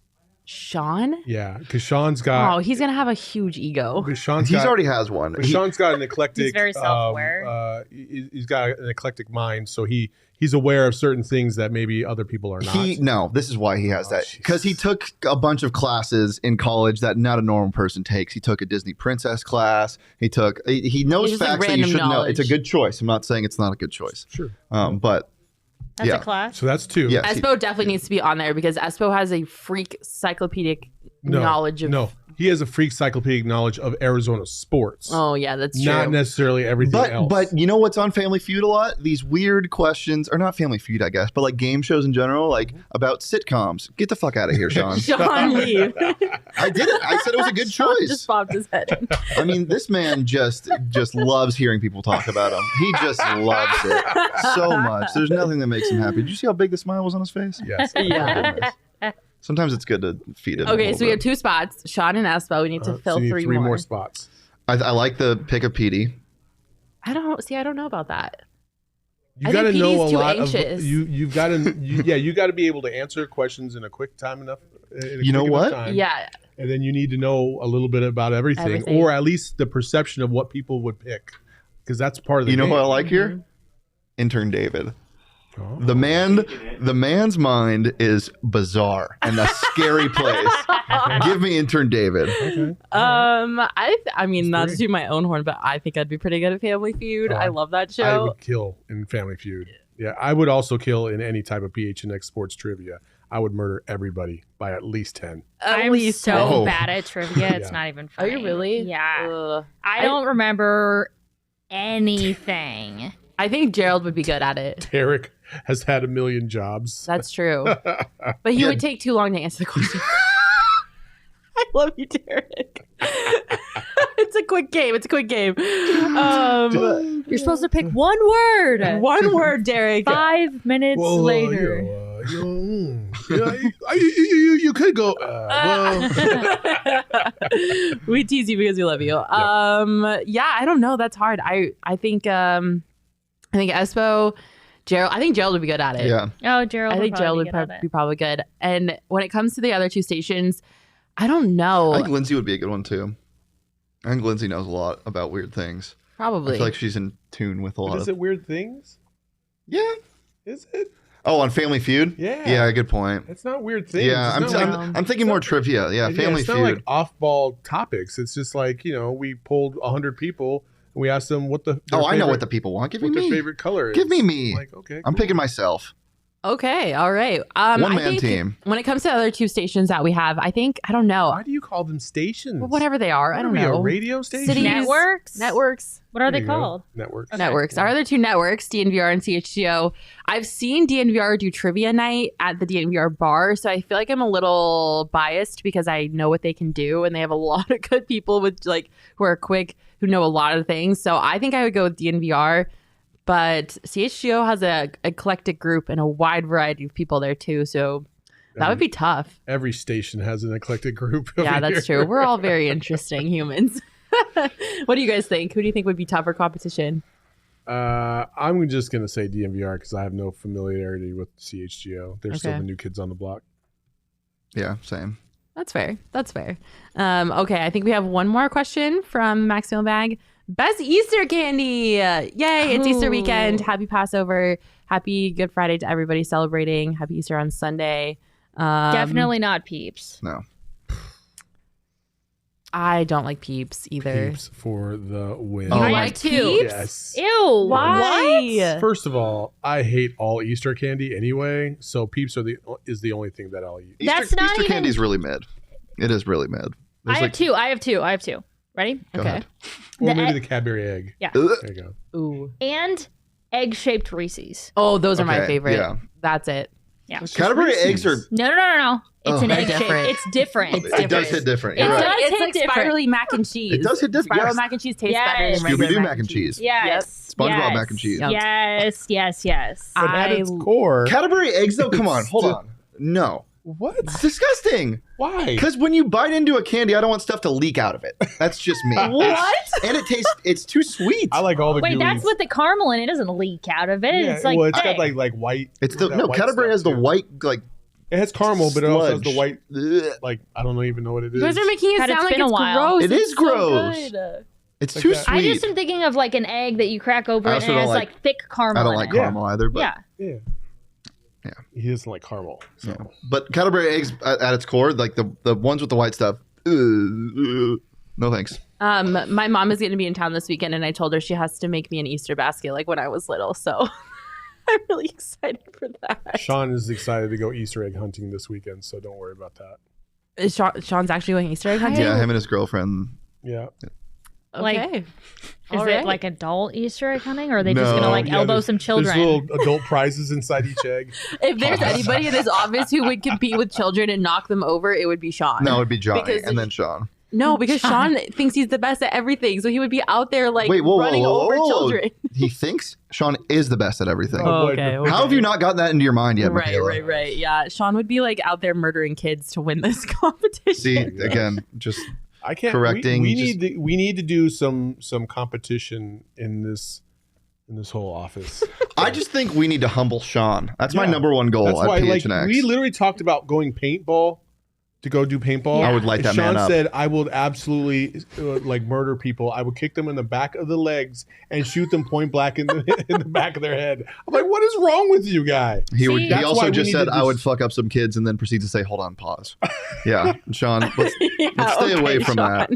Sean? Yeah, because Sean's got. Oh, he's going to have a huge ego. Because Sean's He's got, already has one. but Sean's got an eclectic. He's very self-aware. He's got an eclectic mind, so he's aware of certain things that maybe other people are not. No, this is why he has that. Because he took a bunch of classes in college that not a normal person takes. He took a Disney princess class. He knows It's just like facts that you random should know. knowledge. It's a good choice. I'm not saying it's not a good choice. Sure. But That's yeah. a class. So that's 2. Yes. Espo definitely needs to be on there because Espo has a freak encyclopedic knowledge of. No, he has a freak encyclopedic knowledge of Arizona sports. Oh yeah, that's true. Not necessarily everything else. But you know what's on Family Feud a lot? These weird questions, or not Family Feud, I guess, but like game shows in general, like about sitcoms. Get the fuck out of here, Sean. Sean leave. I did it. I said it was a good Sean choice. just bobbed his head. I mean, this man just loves hearing people talk about him. He just loves it so much. There's nothing that makes him happy. Did you see how big the smile was on his face? Yes. Yeah. Sometimes it's good to feed him. Okay, so we have 2 spots, Sean and Espo. We need to fill so you need 3 more. spots. I like the pick of Petey. I don't know about that. You I got to think know a PD's too lot anxious. of you've got to you got to be able to answer questions in a quick time enough. You know what? Time, Yeah. and then you need to know a little bit about everything, or at least the perception of what people would pick, because that's part of the You know game. what I like here? Intern David. Oh. The man's mind is bizarre and a scary place. Give me Intern David. Okay. I mean, not to great. do my own horn, but I think I'd be pretty good at Family Feud. Oh, I love that I show. would kill in Family Feud. Yeah, I would also kill in any type of PHNX sports trivia. I would murder everybody by at least 10. At I'm least so 10. Oh. bad at trivia. It's Yeah. not even Are funny. you really? Yeah. Ugh. I don't remember anything. I think Gerald would be good at it. Derek has had a million jobs. That's true. But he would take too long to answer the question. I love you, Derek. It's a quick game. You're supposed to pick one word. One word, Derek. 5 minutes later. You could go. We tease you because we love you. Yeah, I don't know. That's hard. I think Espo, Gerald. I think Gerald would be good at it. Yeah. Oh, Gerald. I think Gerald would be probably good. And when it comes to the other 2 stations, I don't know. I think Lindsay would be a good one too. I think Lindsay knows a lot about weird things. Probably. I feel like she's in tune with a lot Is of. it weird things? Yeah. Is it? Oh, on Family Feud? Yeah. Yeah, good point. It's not weird things. Yeah, It's not like- I'm thinking more trivia. Yeah, Family it's Feud. not like off-ball topics. It's just like, we polled 100 people and we asked them what the. I know what the people want. Give me what their me. favorite color is. Give me me. Like, okay, I'm cool. picking myself. Okay, all right. One-man I think team. When it comes to the other 2 stations that we have, I don't know. Why do you call them stations? Well, whatever they are, I don't know. A radio station? Cities, Networks? Networks. What are There they you go. called? Networks. Okay. Networks. Our other 2 networks, DNVR and CHGO. I've seen DNVR do trivia night at the DNVR bar, so I feel like I'm a little biased because I know what they can do, and they have a lot of good people with who are quick, who know a lot of things. So I think I would go with DNVR, but CHGO has a eclectic group and a wide variety of people there too. So That would be tough. Every station has an eclectic group. Yeah, over that's here. true. We're all very interesting humans. What do you guys think? Who do you think would be tougher competition? I'm just gonna say DMVR because I have no familiarity with CHGO. They're still Okay. the new kids on the block. Yeah, same. That's fair. That's fair. Okay, I think we have one more question from Max Mailbag. Best Easter candy! Yay! It's Easter Ooh. weekend. Happy Passover. Happy Good Friday to everybody celebrating. Happy Easter on Sunday. Definitely not Peeps. No. I don't like Peeps either. Peeps for the win. Oh, I like have two. Peeps? Yes. Ew. Why? First of all, I hate all Easter candy anyway, so Peeps is the only thing that I'll eat. That's not Easter even- candy's really mid. It is really mid. I have two. I have two. Ready? Go Okay. ahead. Or The maybe e- the Cadbury egg. Yeah. Ugh. There you go. Ooh. And egg-shaped Reese's. Oh, those are my Okay, favorite. yeah. That's it. Yeah. Cadbury eggs are. No. It's Oh. an They're egg shape. different. It's different. It does hit different. It You're does. right. It's hit like different. spirally mac and cheese. It does hit different. Spiral Yes. mac and cheese tastes Yes. better than regular Scooby-Doo mac and cheese. Yes. SpongeBob yes. mac and cheese. Yep. Yes. But at I- its core, Cadbury eggs, though. Come on, It's hold still- on. No, what? it's disgusting. Why? Because when you bite into a candy, I don't want stuff to leak out of it. That's just me. What? And it tastes. It's too sweet. I like all the. Wait, gooeys. that's what the caramel in it doesn't leak out of it. Yeah, It's like well, it's thick. got like white. It's the that no. white Cadbury stuff, has the too. white like. It has caramel, but it also has the sludge. white. Ugh. Like I don't even know what it is. You guys are making it God, it's sound like been a it's while. gross. It It's is so gross. good. It's Like too that. sweet. I just am thinking of like an egg that you crack open I and it also has don't like thick caramel. I don't in like it. caramel either. But Yeah. Yeah. Yeah. He doesn't like caramel. So. yeah. But Cadbury eggs at its core, like the ones with the white stuff. No thanks. My mom is going to be in town this weekend, and I told her she has to make me an Easter basket like when I was little. So I'm really excited for that. Sean is excited to go Easter egg hunting this weekend, so don't worry about that. Is Sean's actually going Easter egg hunting? Yeah, him and his girlfriend. Yeah. Like, Okay. Is All it right. like adult Easter egg hunting, or are they just No. gonna like Yeah, elbow there's- some There's children? little adult prizes inside each egg. If there's anybody in this office who would compete with children and knock them over, it would be Sean. No, it'd be Johnny Because and then Sean. No, because Sean thinks he's the best at everything, so he would be out there like Wait, whoa, running whoa, over whoa. children. He thinks Sean is the best at everything. Oh, okay. How have you not gotten that into your mind yet, Right, Michaela? right. Yeah, Sean would be like out there murdering kids to win this competition. See, again, just I can't. Correcting, We just- need to do some competition in this whole office. I just think we need to humble Sean. That's my Yeah. number one goal That's at why, like, PHNX. we literally talked about going paintball to go do paintball. Yeah. I would light And that Sean man up. said, "I would absolutely like murder people. I would kick them in the back of the legs and shoot them point blank in the back of their head." I'm like, "What is wrong with you, guy?" He See, he that's why also we just need said to I would just- fuck up some kids and then proceed to say, "Hold on, pause." Yeah, Sean, let's Yeah, stay away from Sean.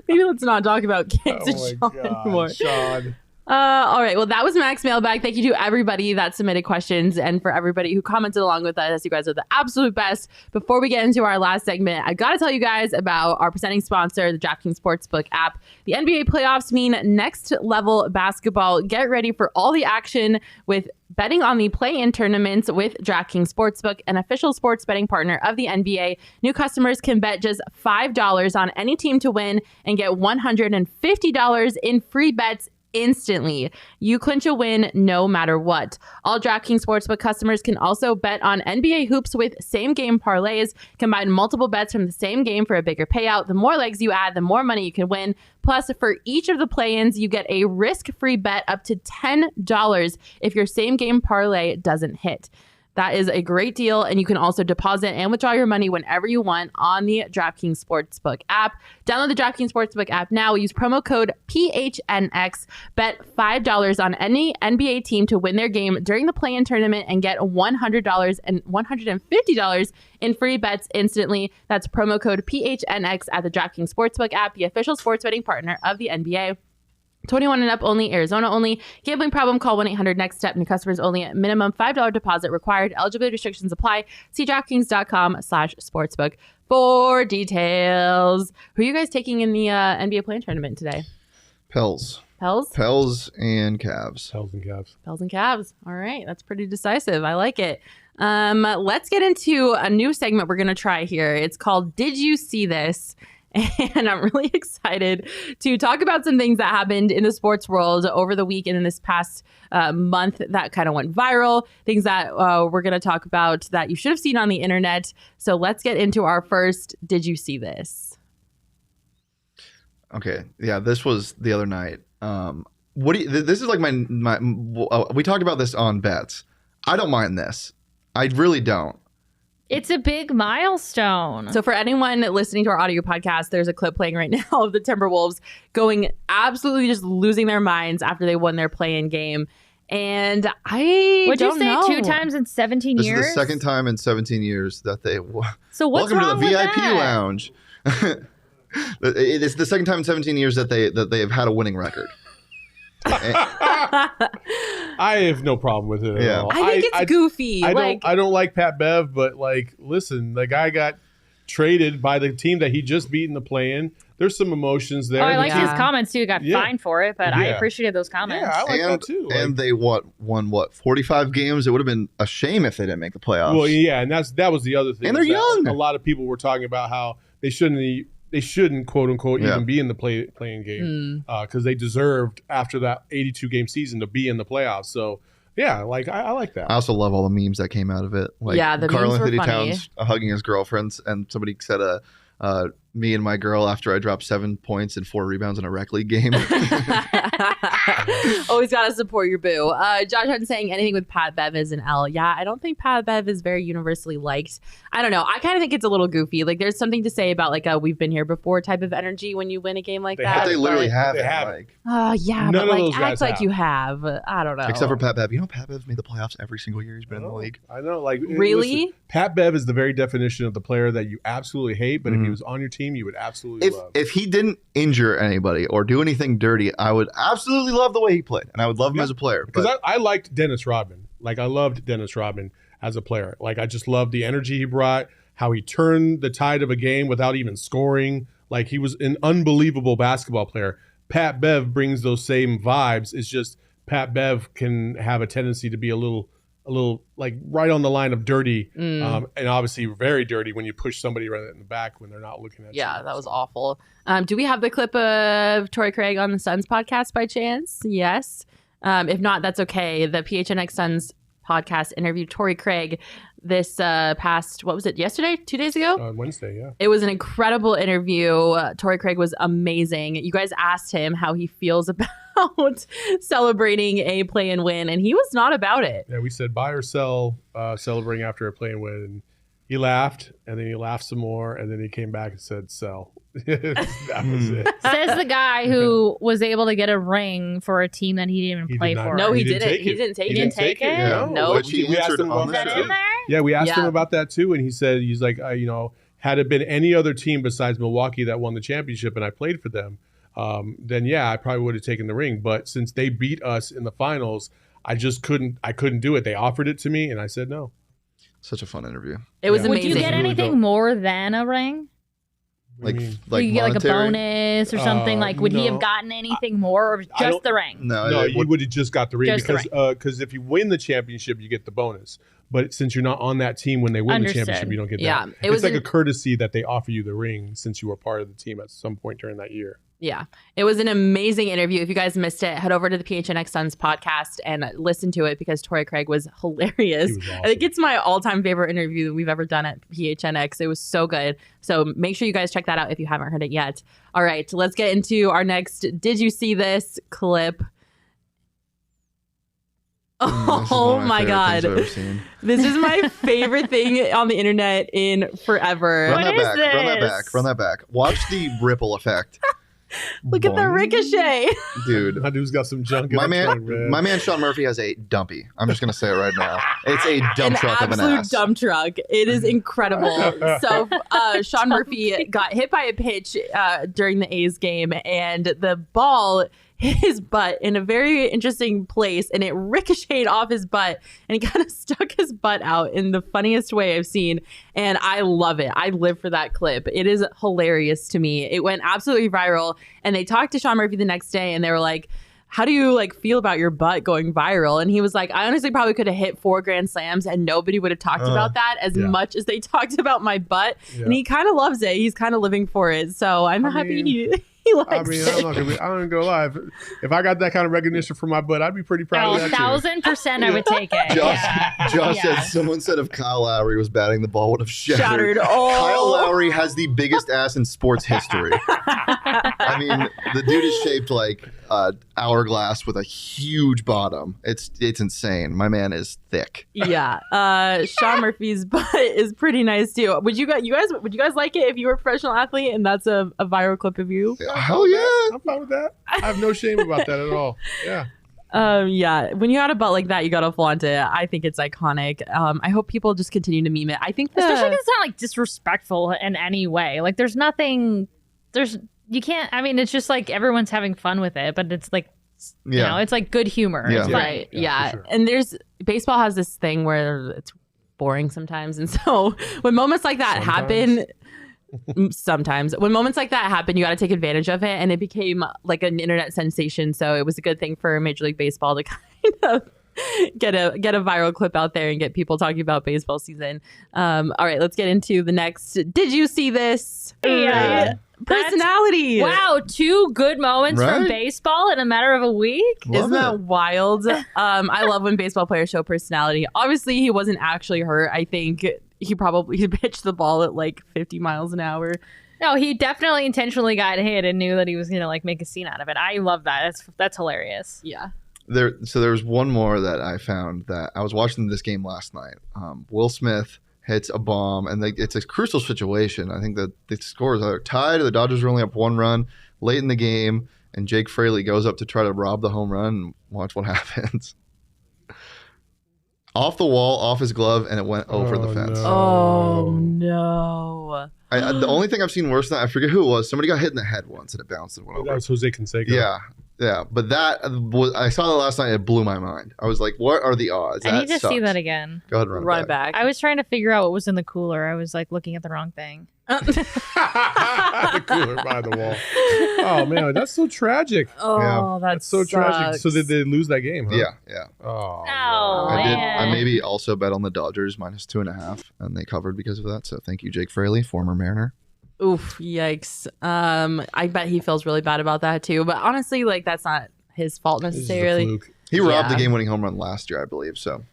Maybe let's not talk about kids Oh and my Sean God, anymore. Sean. All right. Well, that was Max Mailbag. Thank you to everybody that submitted questions and for everybody who commented along with us. You guys are the absolute best. Before we get into our last segment, I got to tell you guys about our presenting sponsor, the DraftKings Sportsbook app. The NBA playoffs mean next level basketball. Get ready for all the action with betting on the play-in tournaments with DraftKings Sportsbook, an official sports betting partner of the NBA. New customers can bet just $5 on any team to win and get $150 in free bets instantly. You clinch a win no matter what. All DraftKings Sportsbook customers can also bet on NBA hoops with same game parlays. Combine multiple bets from the same game for a bigger payout. The more legs you add, the more money you can win. Plus, for each of the play-ins, you get a risk-free bet up to $10 if your same game parlay doesn't hit. That is a great deal, and you can also deposit and withdraw your money whenever you want on the DraftKings Sportsbook app. Download the DraftKings Sportsbook app now. Use promo code PHNX. Bet $5 on any NBA team to win their game during the play-in tournament and get $100 and $150 in free bets instantly. That's promo code PHNX at the DraftKings Sportsbook app, the official sports betting partner of the NBA. 21 and up only, Arizona only. Gambling problem, call 1-800-NEXT-STEP. New customers only. At minimum $5 deposit required. Eligibility restrictions apply. See DraftKings.com/sportsbook for details. Who are you guys taking in the NBA play-in tournament today? Pels Pels? and Cavs. Hells and Cavs. Pels and Cavs. All right. That's pretty decisive. I like it. Let's get into a new segment we're going to try here. It's called Did You See This? And I'm really excited to talk about some things that happened in the sports world over the week and in this past month that kind of went viral, things that we're going to talk about that you should have seen on the internet. So let's get into our first Did You See This? Okay. Yeah, this was the other night. This is like my we talked about this on bets. I don't mind this. I really don't. It's a big milestone. So for anyone listening to our audio podcast, there's a clip playing right now of the Timberwolves going absolutely just losing their minds after they won their play-in game. And I Would don't you say know. 2 times in 17 This years? is the second time in 17 years that they So what's welcome wrong to the with VIP that? lounge. It's the second time in 17 years that they have had a winning record. I have no problem with it at all. I think it's goofy. I don't like Pat Bev, but like, listen, the guy got traded by the team that he just beat in the play-in. There's some emotions there. Oh, I liked Yeah. his comments too. He got fined for it, but I Yeah. appreciated those comments. Yeah, I like that too. And they won 45 games. It would have been a shame if they didn't make the playoffs. Well, yeah, and that was the other thing. And they're is that young. A lot of people were talking about how they shouldn't quote unquote even be in the playing game because they deserved after that 82 game season to be in the playoffs. So yeah, like I like that. I also love all the memes that came out of it. Like Yeah, the Karl memes were Anthony funny. Towns hugging his girlfriends, and somebody said, "Me and my girl after I dropped 7 points and 4 rebounds in a rec league game." Always got to support your boo. Josh Hunt saying anything with Pat Bev is an L. Yeah, I don't think Pat Bev is very universally liked. I don't know. I kind of think it's a little goofy. Like there's something to say about like a we've been here before type of energy when you win a game like They that. But they literally have They it. have it. Like, Yeah, None but of like those act guys like have. you have. I don't know. except for Pat Bev. You know, Pat Bev's made the playoffs every single year he's been in the league. I know, like Really? listen, Pat Bev is the very definition of the player that you absolutely hate, but if he was on your team, you would absolutely love. If he didn't injure anybody or do anything dirty, I would absolutely love the way he played, and I would love him as a player. Because But I liked Dennis Rodman. Like I loved Dennis Rodman as a player. Like I just loved the energy he brought, how he turned the tide of a game without even scoring. Like he was an unbelievable basketball player. Pat Bev brings those same vibes. It's just Pat Bev can have a tendency to be a little like right on the line of dirty, and obviously very dirty when you push somebody right in the back when they're not looking at you. Yeah, that was awful. Do we have the clip of Torrey Craig on the Suns podcast by chance? Yes. If not, that's okay. The PHNX Suns podcast interviewed Torrey Craig this past, what was it, yesterday? 2 days ago? Wednesday, yeah. It was an incredible interview. Torrey Craig was amazing. You guys asked him how he feels about celebrating a play-in win, and he was not about it. Yeah, we said buy or sell, celebrating after a play and win. And he laughed, and then he laughed some more, and then he came back and said sell. That was it. Says the guy who was able to get a ring for a team that he didn't even He play did not. for. No, he He didn't didn't. take He it. didn't take He it. didn't take it? No, No. Which he we asked answered him on about Is that that in there? Yeah, we asked Yeah. him about that too, and he said he's like, had it been any other team besides Milwaukee that won the championship, and I played for them, then yeah, I probably would have taken the ring. But since they beat us in the finals, I just couldn't. I couldn't do it. They offered it to me, and I said no. such a fun interview. It was Yeah. Would amazing. you get Really anything dope. more than a ring? What Like, do you mean? Would you get like a monetary? bonus or something? Like, would he no. have gotten anything more, or I just don't- the ring? No, you would have just got the ring Just the because if you win the championship, you get the bonus. But since you're not on that team when they win Understood. the championship, you don't get Yeah, that. it was It's like an- a courtesy that they offer you the ring since you were part of the team at some point during that year. Yeah, it was an amazing interview. If you guys missed it, head over to the PHNX Suns podcast and listen to it because Torrey Craig was hilarious. He was awesome. I think it's my all-time favorite interview that we've ever done at PHNX. It was so good. So make sure you guys check that out if you haven't heard it yet. All right, let's get into our next Did You See This clip? This is Oh one of my favorite God. things I've ever seen. This is my favorite thing on the internet in forever. Run What that is back. Run that this? back. Run that back. Watch the ripple effect. Look at the Boing. ricochet. Dude. That dude's got some junk in My his man, trunk, man. my man Sean Murphy has a dumpy. I'm just gonna say it right now. It's a dump truck of an absolute ass. dump truck. It is incredible. So Sean Murphy got hit by a pitch during the A's game, and the ball hit his butt in a very interesting place, and it ricocheted off his butt, and he kind of stuck his butt out in the funniest way I've seen. And I love it. I live for that clip. It is hilarious to me. It went absolutely viral, and they talked to Sean Murphy the next day, and they were like, how do you like feel about your butt going viral? And he was like, I honestly probably could have hit 4 grand slams and nobody would have talked about that as much as they talked about my butt. Yeah. And he kind of loves it. He's kind of living for it. So I'm happy he likes it. I'm not gonna lie. If I got that kind of recognition for my butt, I'd be pretty proud of that. 1,000% I would take it. Josh said, someone said if Kyle Lowry was batting the ball, would have shattered. Oh. Kyle Lowry has the biggest ass in sports history. I mean, the dude is shaped like hourglass with a huge bottom. It's insane. My man is thick. Yeah. Sean Murphy's butt is pretty nice too. Would you guys like it if you were a professional athlete and that's a viral clip of you? Hell yeah. I'm fine with that. I have no shame about that at all. Yeah. Yeah, when you got a butt like that, you gotta flaunt it. I think it's iconic. I hope people just continue to meme it. I think especially because it's not like disrespectful in any way. Like you can't. I mean, it's just like everyone's having fun with it, but it's like you know, it's like good humor. Yeah. It's right. fun. Yeah. Sure. And baseball has this thing where it's boring sometimes, and so when moments like that happen. Sometimes when moments like that happen, you got to take advantage of it, and it became like an internet sensation. So it was a good thing for Major League Baseball to kind of get a viral clip out there and get people talking about baseball season. All right, let's get into the next. Did you see this? Yeah. Personality. Wow, 2 good moments from baseball in a matter of a week. Isn't that wild? I love when baseball players show personality. Obviously, he wasn't actually hurt. I think he pitched the ball at like 50 miles an hour. No, he definitely intentionally got hit and knew that he was gonna like make a scene out of it. I love that. That's hilarious. Yeah. There was one more that I found that I was watching this game last night. Will Smith hits a bomb, and it's a crucial situation. I think that the score is either tied or the Dodgers are only up 1 run late in the game, and Jake Fraley goes up to try to rob the home run, and watch what happens. Off the wall, off his glove, and it went over the fence. No. Oh, no. The only thing I've seen worse than that, I forget who it was. Somebody got hit in the head once, and it bounced and went over. That was Jose Canseco. Yeah. But I saw that last night. It blew my mind. I was like, what are the odds? I need to see that again. Go ahead and Run it back. I was trying to figure out what was in the cooler. I was like looking at the wrong thing. The cooler by the wall. Oh, man. That's so tragic. Oh, That's so tragic. So did they lose that game, huh? Yeah. Oh, Oh, I maybe also bet on the Dodgers -2.5, and they covered because of that. So thank you, Jake Fraley, former Mariner. Oof, yikes. I bet he feels really bad about that too. But honestly, like that's not his fault This is a necessarily. fluke. He robbed the game-winning home run last year, I believe. So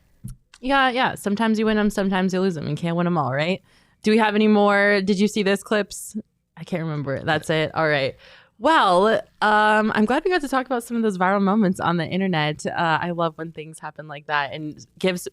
Yeah. Sometimes you win them, sometimes you lose them. You can't win them all, right? Do we have any more? Did you see this clips? I can't remember. That's it. All right. Well, I'm glad we got to talk about some of those viral moments on the internet. I love when things happen like that and gives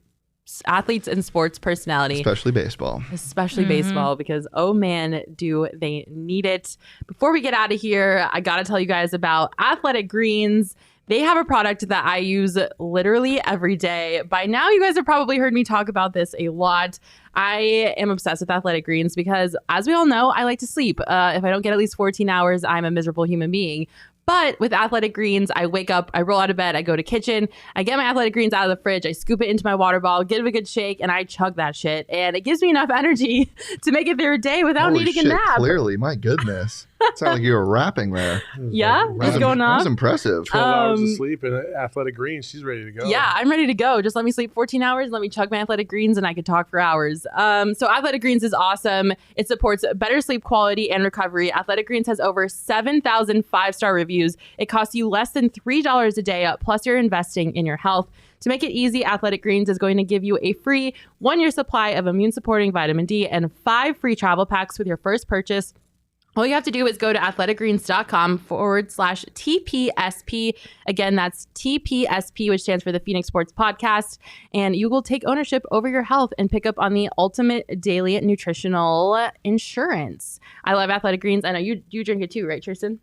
athletes and sports personality, especially baseball, baseball, because oh man, do they need it. Before we get out of here, I gotta tell you guys about Athletic Greens. They have a product that I use literally every day. By now, you guys have probably heard me talk about this a lot. I am obsessed with Athletic Greens because, as we all know, I like to sleep. If I don't get at least 14 hours, I'm a miserable human being. But with Athletic Greens, I wake up, I roll out of bed, I go to kitchen, I get my Athletic Greens out of the fridge, I scoop it into my water bottle, give it a good shake, and I chug that shit. And it gives me enough energy to make it through a day without Holy needing shit, a nap. Clearly, my goodness. It sounded like you were rapping there. Yeah? What's going That on? was impressive. 12 hours of sleep and Athletic Greens. She's ready to go. Yeah, I'm ready to go. Just let me sleep 14 hours. Let me chug my Athletic Greens and I could talk for hours. So Athletic Greens is awesome. It supports better sleep quality and recovery. Athletic Greens has over 7,000 5-star reviews. It costs you less than $3 a day, plus you're investing in your health. To make it easy, Athletic Greens is going to give you a free 1-year supply of immune-supporting vitamin D and 5 free travel packs with your first purchase. All you have to do is go to athleticgreens.com/TPSP. Again, that's TPSP, which stands for the Phoenix Sports Podcast. And you will take ownership over your health and pick up on the ultimate daily nutritional insurance. I love Athletic Greens. I know you drink it too, right, Chiersten?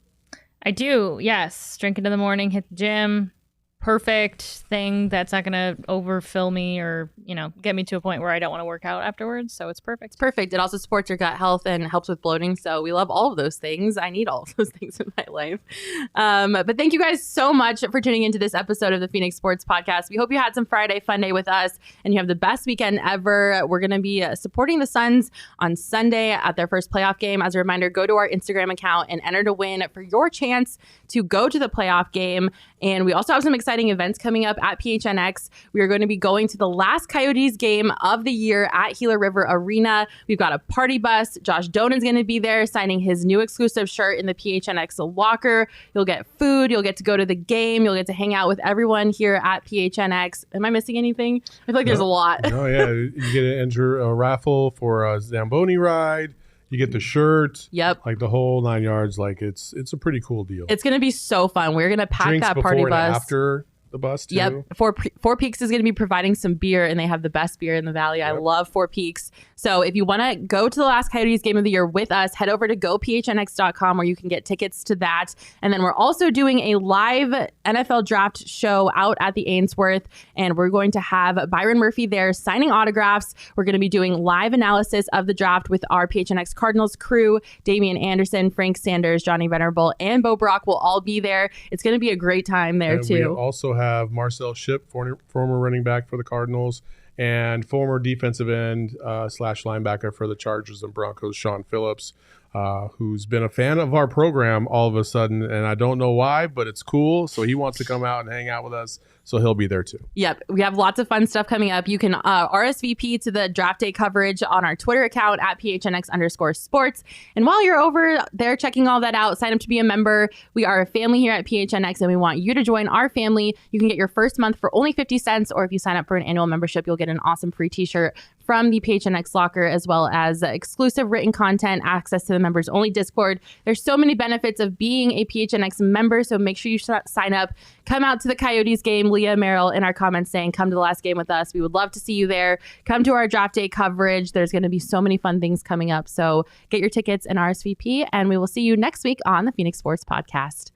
I do, yes. Drink it in the morning, hit the gym. perfect thing that's not going to overfill me or, get me to a point where I don't want to work out afterwards. So it's perfect. It's perfect. It also supports your gut health and helps with bloating. So we love all of those things. I need all of those things in my life. But thank you guys so much for tuning into this episode of the Phoenix Sports Podcast. We hope you had some Friday fun day with us and you have the best weekend ever. We're going to be supporting the Suns on Sunday at their first playoff game. As a reminder, go to our Instagram account and enter to win for your chance to go to the playoff game. And we also have some exciting events coming up at PHNX. We are going to be going to the last Coyotes game of the year at Gila River Arena. We've got a party bus. Josh Donan's going to be there signing his new exclusive shirt in the PHNX locker. You'll get food. You'll get to go to the game. You'll get to hang out with everyone here at PHNX. Am I missing anything? I feel like there's a lot. Oh, yeah. You get to enter a raffle for a Zamboni ride. You get the shirt. Yep. Like the whole 9 yards. Like it's a pretty cool deal. It's going to be so fun. We're going to pack Drinks that party before bus. and after the bus too. Yep. Four Peaks is going to be providing some beer, and they have the best beer in the valley. I love Four Peaks. So if you want to go to the last Coyotes game of the year with us, head over to gophnx.com where you can get tickets to that. And then we're also doing a live NFL draft show out at the Ainsworth, and we're going to have Byron Murphy there signing autographs. We're going to be doing live analysis of the draft with our PHNX Cardinals crew. Damian Anderson, Frank Sanders, Johnny Venerable, and Bo Brock will all be there. It's going to be a great time there and too. We also have Marcel Shipp, former running back for the Cardinals, and former defensive end / linebacker for the Chargers and Broncos, Sean Phillips, who's been a fan of our program all of a sudden, and I don't know why, but it's cool. So he wants to come out and hang out with us, so he'll be there too. Yep. We have lots of fun stuff coming up. You can RSVP to the draft day coverage on our Twitter account at PHNX_sports. And while you're over there checking all that out, sign up to be a member. We are a family here at PHNX, and we want you to join our family. You can get your first month for only 50 cents, or if you sign up for an annual membership, you'll get an awesome free t-shirt from the PHNX locker, as well as exclusive written content, access to the members only Discord. There's so many benefits of being a PHNX member, so make sure you sign up. Come out to the Coyotes game. Leah Merrill in our comments saying, come to the last game with us. We would love to see you there. Come to our draft day coverage. There's going to be so many fun things coming up. So get your tickets and RSVP, and we will see you next week on the Phoenix Sports Podcast.